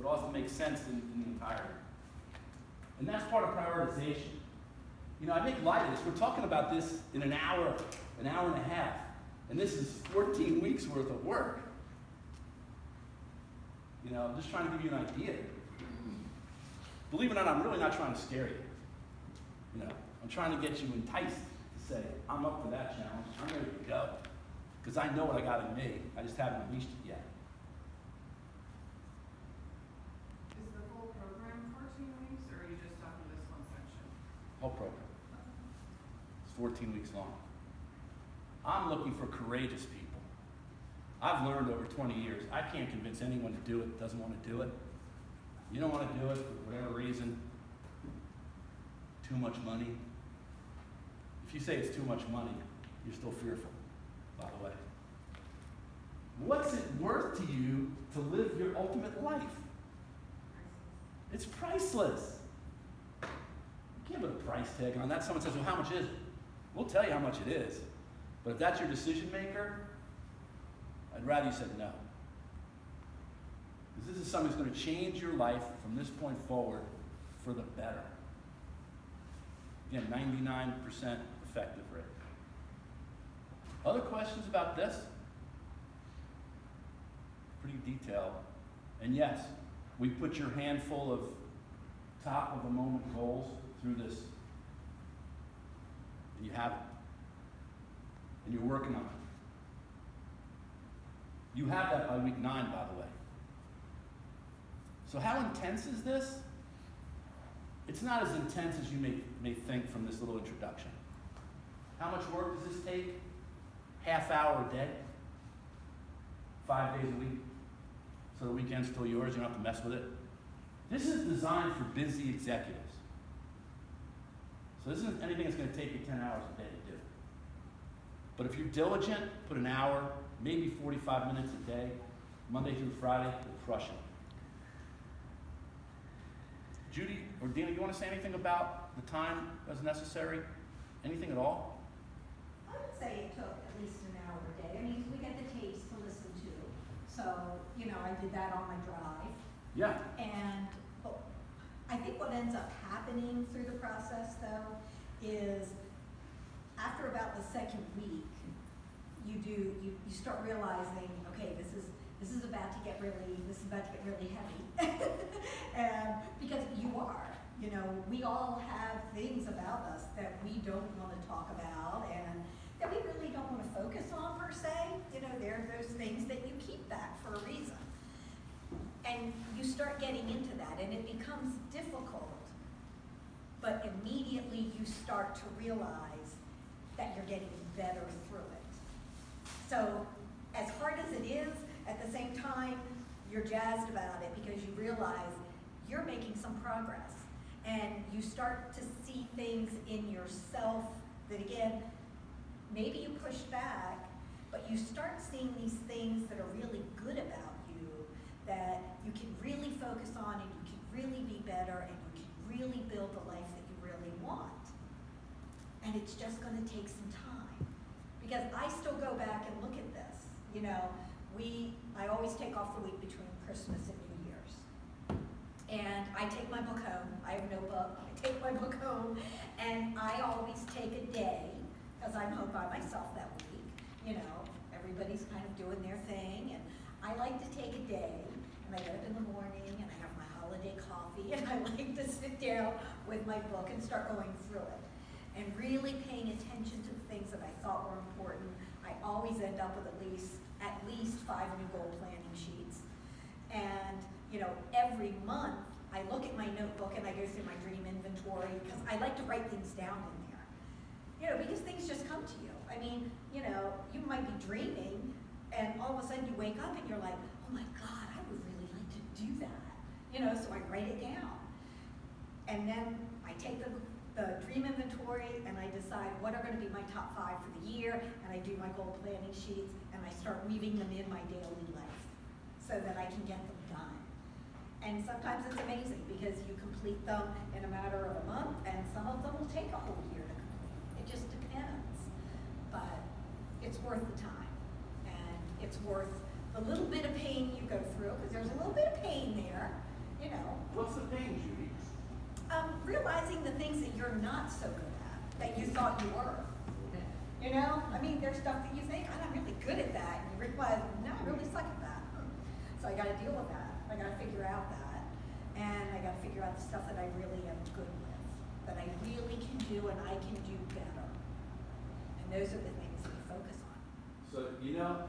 it also makes sense in the entirety. And that's part of prioritization. You know, I make light of this. We're talking about this in an hour and a half. And this is 14 weeks worth of work. You know, I'm just trying to give you an idea. Believe it or not, I'm really not trying to scare you. You know, I'm trying to get you enticed to say, I'm up for that challenge. I'm ready to go. Because I know what I got in me. I just haven't unleashed it yet. Is the whole program 14 weeks, or are you just talking this one section? Whole program. It's 14 weeks long. I'm looking for courageous people. I've learned over 20 years, I can't convince anyone to do it that doesn't want to do it. You don't want to do it for whatever reason. Too much money. If you say it's too much money, you're still fearful, by the way. What's it worth to you to live your ultimate life? It's priceless. You can't put a price tag on that. Someone says, well, how much is it? We'll tell you how much it is. But if that's your decision maker, I'd rather you said no. Because this is something that's going to change your life from this point forward for the better. Again, 99% effective rate. Other questions about this? Pretty detailed. And yes, we put your handful of top of the moment goals through this. And you have it. And you're working on it. You have that by week 9, by the way. So how intense is this? It's not as intense as you may think from this little introduction. How much work does this take? Half hour a day? 5 days a week? So the weekend's still yours, you don't have to mess with it. This is designed for busy executives. So this isn't anything that's going to take you 10 hours a day to do. But if you're diligent, put an hour, maybe 45 minutes a day, Monday through Friday, you'll crush it. Judy or Dina, you want to say anything about the time as necessary? Anything at all? I would say it took at least an hour a day. I mean, we get the tapes to listen to. So, you know, I did that on my drive. Yeah. And I think what ends up happening through the process, though, is after about the second week, you start realizing, okay, this is about to get really heavy. And because you are, you know, we all have things about us that we don't want to talk about and that we really don't want to focus on per se. You know, there are those things that you keep back for a reason. And you start getting into that and it becomes difficult, but immediately you start to realize that you're getting better through it. So as hard as it is, at the same time, you're jazzed about it because you realize you're making some progress. And you start to see things in yourself that, again, maybe you pushed back, but you start seeing these things that are really good about you that you can really focus on and you can really be better and you can really build the life that you really want. And it's just going to take some time. Because I still go back and look at this. You know, I always take off the week between Christmas and New Year's. And I take my book home. I have a notebook. I take my book home. And I always take a day, because I'm home by myself that week. You know, everybody's kind of doing their thing. And I like to take a day, and I get up in the morning, and I have my holiday coffee, and I like to sit down with my book and start going through it. And really paying attention to the things that I thought were important. I always end up with at least 5 new goal planning sheets. And, you know, every month I look at my notebook and I go through my dream inventory because I like to write things down in there. You know, because things just come to you. I mean, you know, you might be dreaming and all of a sudden you wake up and you're like, oh my God, I would really like to do that. You know, so I write it down. And then I take the dream inventory and I decide what are going to be my top 5 for the year, and I do my goal planning sheets and I start weaving them in my daily life so that I can get them done. And sometimes it's amazing because you complete them in a matter of a month and some of them will take a whole year to complete. It just depends. But it's worth the time and it's worth the little bit of pain you go through, because there's a little bit of pain there, you know. What's the pain, Judy? Realizing the things that you're not so good at, that you thought you were. You know, I mean, there's stuff that you think, I'm really good at that, and you realize, no, I really suck at that. So I gotta deal with that, I gotta figure out that, and I gotta figure out the stuff that I really am good with, that I really can do and I can do better. And those are the things that you focus on. So, you know,